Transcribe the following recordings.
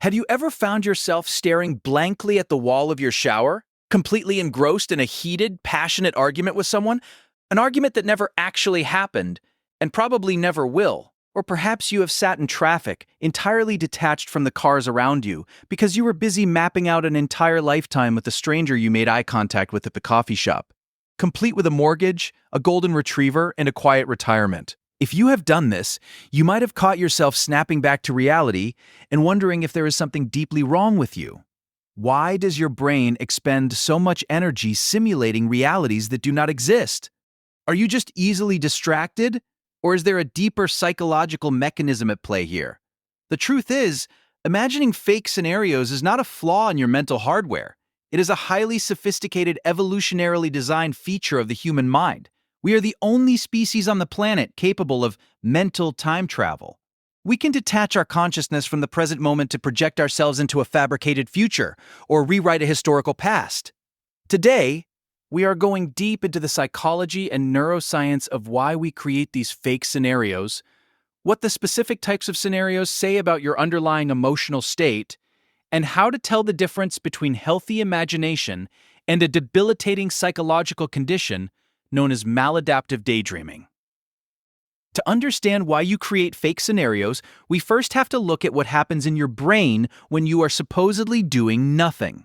Have you ever found yourself staring blankly at the wall of your shower, completely engrossed in a heated, passionate argument with someone? An argument that never actually happened, and probably never will. Or perhaps you have sat in traffic, entirely detached from the cars around you, because you were busy mapping out an entire lifetime with a stranger you made eye contact with at the coffee shop, complete with a mortgage, a golden retriever, and a quiet retirement. If you have done this, you might have caught yourself snapping back to reality and wondering if there is something deeply wrong with you. Why does your brain expend so much energy simulating realities that do not exist? Are you just easily distracted? Or is there a deeper psychological mechanism at play here? The truth is, imagining fake scenarios is not a flaw in your mental hardware. It is a highly sophisticated, evolutionarily designed feature of the human mind. We are the only species on the planet capable of mental time travel. We can detach our consciousness from the present moment to project ourselves into a fabricated future or rewrite a historical past. Today, we are going deep into the psychology and neuroscience of why we create these fake scenarios, what the specific types of scenarios say about your underlying emotional state, and how to tell the difference between healthy imagination and a debilitating psychological condition known as maladaptive daydreaming. To understand why you create fake scenarios, we first have to look at what happens in your brain when you are supposedly doing nothing.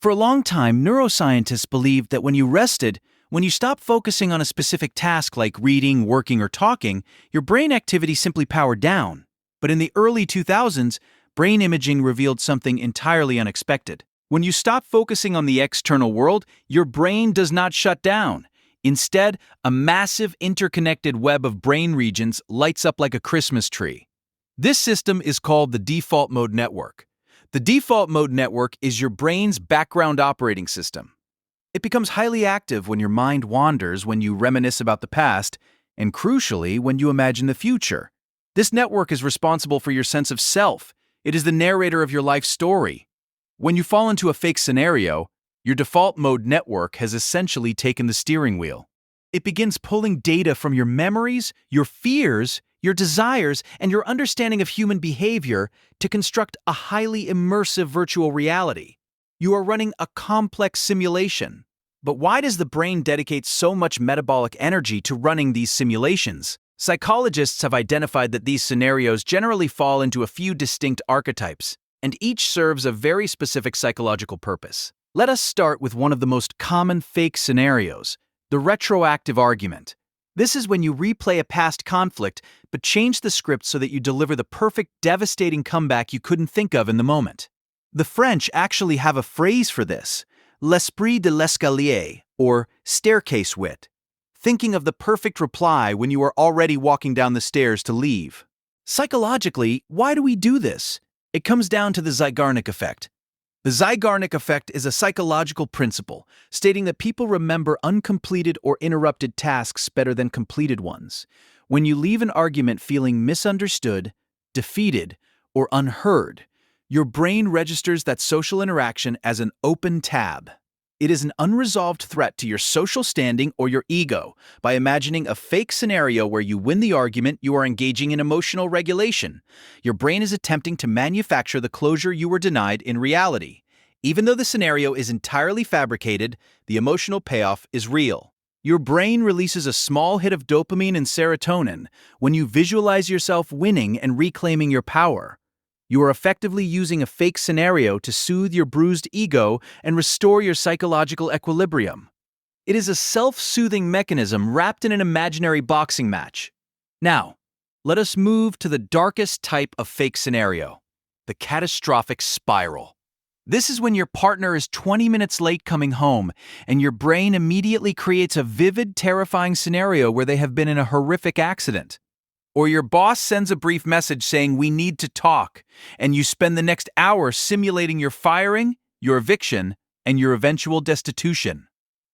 For a long time, neuroscientists believed that when you rested, when you stopped focusing on a specific task like reading, working, or talking, your brain activity simply powered down. But in the early 2000s, brain imaging revealed something entirely unexpected. When you stop focusing on the external world, your brain does not shut down. Instead, a massive interconnected web of brain regions lights up like a Christmas tree. This system is called the default mode network. The default mode network is your brain's background operating system. It becomes highly active when your mind wanders, when you reminisce about the past, and crucially, when you imagine the future. This network is responsible for your sense of self. It is the narrator of your life story. When you fall into a fake scenario, your default mode network has essentially taken the steering wheel. It begins pulling data from your memories, your fears, your desires, and your understanding of human behavior to construct a highly immersive virtual reality. You are running a complex simulation. But why does the brain dedicate so much metabolic energy to running these simulations? Psychologists have identified that these scenarios generally fall into a few distinct archetypes, and each serves a very specific psychological purpose. Let us start with one of the most common fake scenarios, the retroactive argument. This is when you replay a past conflict, but change the script so that you deliver the perfect, devastating comeback you couldn't think of in the moment. The French actually have a phrase for this, l'esprit de l'escalier, or staircase wit, thinking of the perfect reply when you are already walking down the stairs to leave. Psychologically, why do we do this? It comes down to the Zeigarnik effect. The Zeigarnik effect is a psychological principle stating that people remember uncompleted or interrupted tasks better than completed ones. When you leave an argument feeling misunderstood, defeated, or unheard, your brain registers that social interaction as an open tab. It is an unresolved threat to your social standing or your ego. By imagining a fake scenario where you win the argument, you are engaging in emotional regulation. Your brain is attempting to manufacture the closure you were denied in reality. Even though the scenario is entirely fabricated, the emotional payoff is real. Your brain releases a small hit of dopamine and serotonin when you visualize yourself winning and reclaiming your power. You are effectively using a fake scenario to soothe your bruised ego and restore your psychological equilibrium. It is a self-soothing mechanism wrapped in an imaginary boxing match. Now, let us move to the darkest type of fake scenario, the catastrophic spiral. This is when your partner is 20 minutes late coming home, and your brain immediately creates a vivid, terrifying scenario where they have been in a horrific accident. Or your boss sends a brief message saying, "We need to talk," and you spend the next hour simulating your firing, your eviction, and your eventual destitution.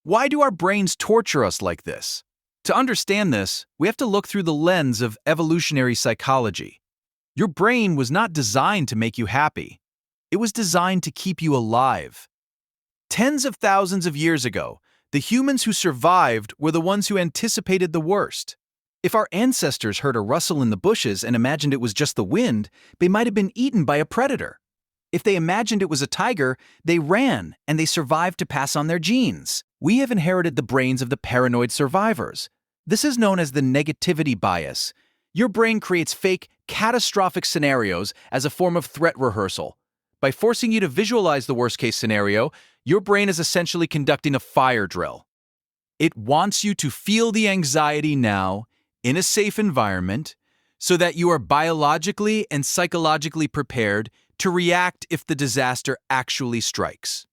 Why do our brains torture us like this? To understand this, we have to look through the lens of evolutionary psychology. Your brain was not designed to make you happy. It was designed to keep you alive. Tens of thousands of years ago, the humans who survived were the ones who anticipated the worst. If our ancestors heard a rustle in the bushes and imagined it was just the wind, they might have been eaten by a predator. If they imagined it was a tiger, they ran and they survived to pass on their genes. We have inherited the brains of the paranoid survivors. This is known as the negativity bias. Your brain creates fake, catastrophic scenarios as a form of threat rehearsal. By forcing you to visualize the worst-case scenario, your brain is essentially conducting a fire drill. It wants you to feel the anxiety now, in a safe environment, so that you are biologically and psychologically prepared to react if the disaster actually strikes.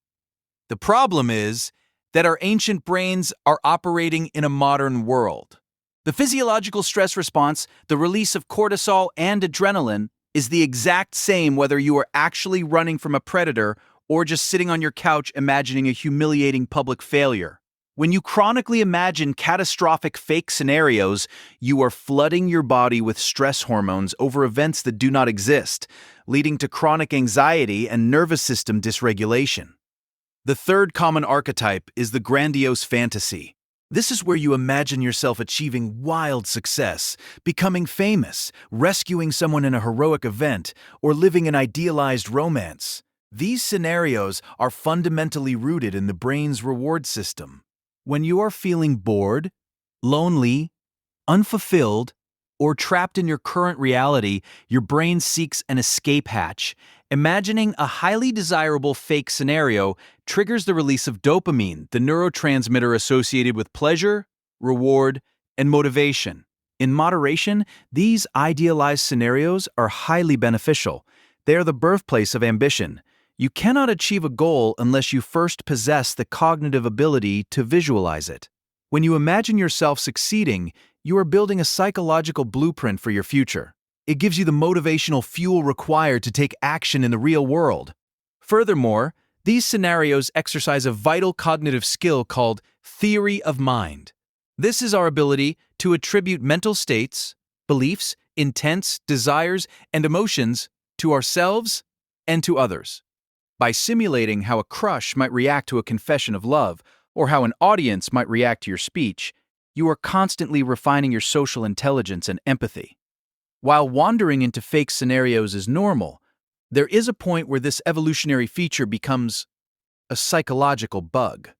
The problem is that our ancient brains are operating in a modern world. The physiological stress response, the release of cortisol and adrenaline, is the exact same whether you are actually running from a predator or just sitting on your couch imagining a humiliating public failure. When you chronically imagine catastrophic fake scenarios, you are flooding your body with stress hormones over events that do not exist, leading to chronic anxiety and nervous system dysregulation. The third common archetype is the grandiose fantasy. This is where you imagine yourself achieving wild success, becoming famous, rescuing someone in a heroic event, or living an idealized romance. These scenarios are fundamentally rooted in the brain's reward system. When you are feeling bored, lonely, unfulfilled, or trapped in your current reality, your brain seeks an escape hatch. Imagining a highly desirable fake scenario triggers the release of dopamine, the neurotransmitter associated with pleasure, reward, and motivation. In moderation, these idealized scenarios are highly beneficial. They are the birthplace of ambition. You cannot achieve a goal unless you first possess the cognitive ability to visualize it. When you imagine yourself succeeding, you are building a psychological blueprint for your future. It gives you the motivational fuel required to take action in the real world. Furthermore, these scenarios exercise a vital cognitive skill called theory of mind. This is our ability to attribute mental states, beliefs, intents, desires, and emotions to ourselves and to others. By simulating how a crush might react to a confession of love, or how an audience might react to your speech, you are constantly refining your social intelligence and empathy. While wandering into fake scenarios is normal, there is a point where this evolutionary feature becomes a psychological bug.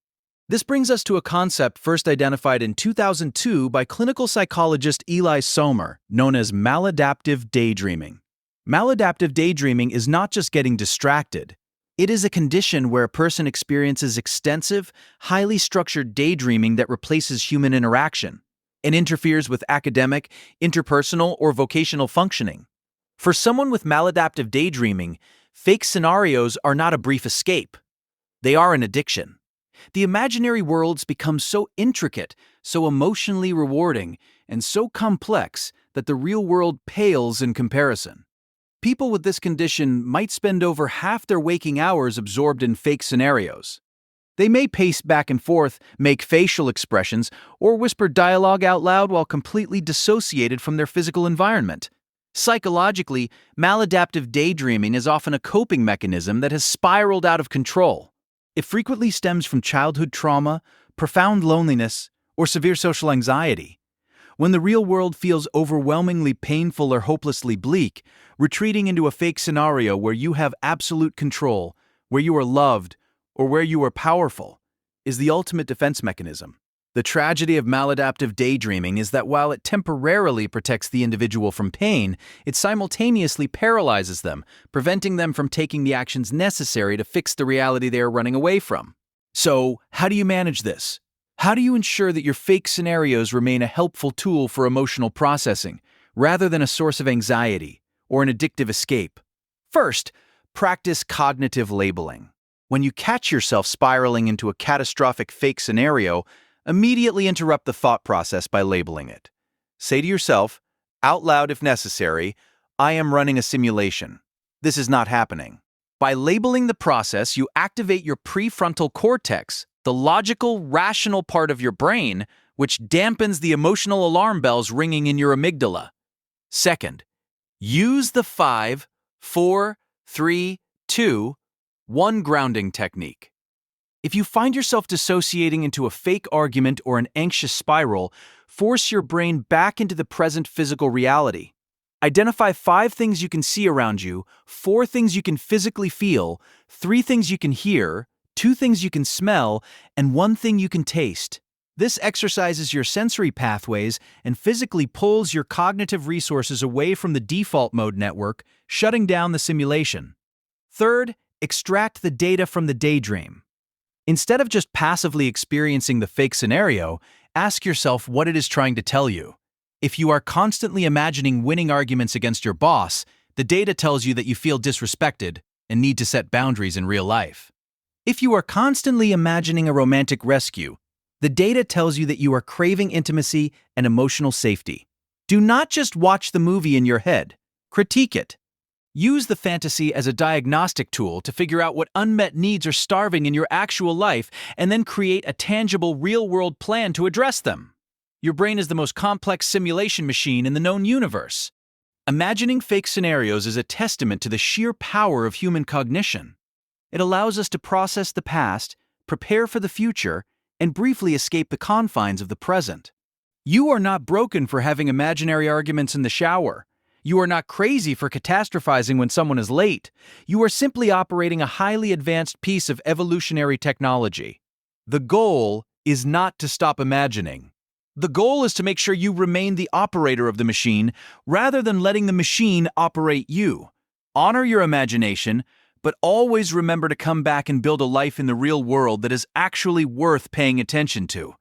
This brings us to a concept first identified in 2002 by clinical psychologist Eli Sommer, known as maladaptive daydreaming. Maladaptive daydreaming is not just getting distracted. It is a condition where a person experiences extensive, highly structured daydreaming that replaces human interaction and interferes with academic, interpersonal, or vocational functioning. For someone with maladaptive daydreaming, fake scenarios are not a brief escape. They are an addiction. The imaginary worlds become so intricate, so emotionally rewarding, and so complex that the real world pales in comparison. People with this condition might spend over half their waking hours absorbed in fake scenarios. They may pace back and forth, make facial expressions, or whisper dialogue out loud while completely dissociated from their physical environment. Psychologically, maladaptive daydreaming is often a coping mechanism that has spiraled out of control. It frequently stems from childhood trauma, profound loneliness, or severe social anxiety. When the real world feels overwhelmingly painful or hopelessly bleak, retreating into a fake scenario where you have absolute control, where you are loved, or where you are powerful, is the ultimate defense mechanism. The tragedy of maladaptive daydreaming is that while it temporarily protects the individual from pain, it simultaneously paralyzes them, preventing them from taking the actions necessary to fix the reality they are running away from. So, how do you manage this? How do you ensure that your fake scenarios remain a helpful tool for emotional processing, rather than a source of anxiety or an addictive escape? First, practice cognitive labeling. When you catch yourself spiraling into a catastrophic fake scenario, immediately interrupt the thought process by labeling it. Say to yourself, out loud if necessary, I am running a simulation. This is not happening. By labeling the process, you activate your prefrontal cortex, the logical, rational part of your brain, which dampens the emotional alarm bells ringing in your amygdala. Second, use the 5, 4, 3, 2, 1 grounding technique. If you find yourself dissociating into a fake argument or an anxious spiral, force your brain back into the present physical reality. Identify 5 things you can see around you, 4 things you can physically feel, 3 things you can hear, 2 things you can smell, and 1 thing you can taste. This exercises your sensory pathways and physically pulls your cognitive resources away from the default mode network, shutting down the simulation. Third, extract the data from the daydream. Instead of just passively experiencing the fake scenario, ask yourself what it is trying to tell you. If you are constantly imagining winning arguments against your boss, the data tells you that you feel disrespected and need to set boundaries in real life. If you are constantly imagining a romantic rescue, the data tells you that you are craving intimacy and emotional safety. Do not just watch the movie in your head. Critique it. Use the fantasy as a diagnostic tool to figure out what unmet needs are starving in your actual life and then create a tangible, real-world plan to address them. Your brain is the most complex simulation machine in the known universe. Imagining fake scenarios is a testament to the sheer power of human cognition. It allows us to process the past, prepare for the future, and briefly escape the confines of the present. You are not broken for having imaginary arguments in the shower. You are not crazy for catastrophizing when someone is late. You are simply operating a highly advanced piece of evolutionary technology. The goal is not to stop imagining. The goal is to make sure you remain the operator of the machine rather than letting the machine operate you. Honor your imagination, but always remember to come back and build a life in the real world that is actually worth paying attention to.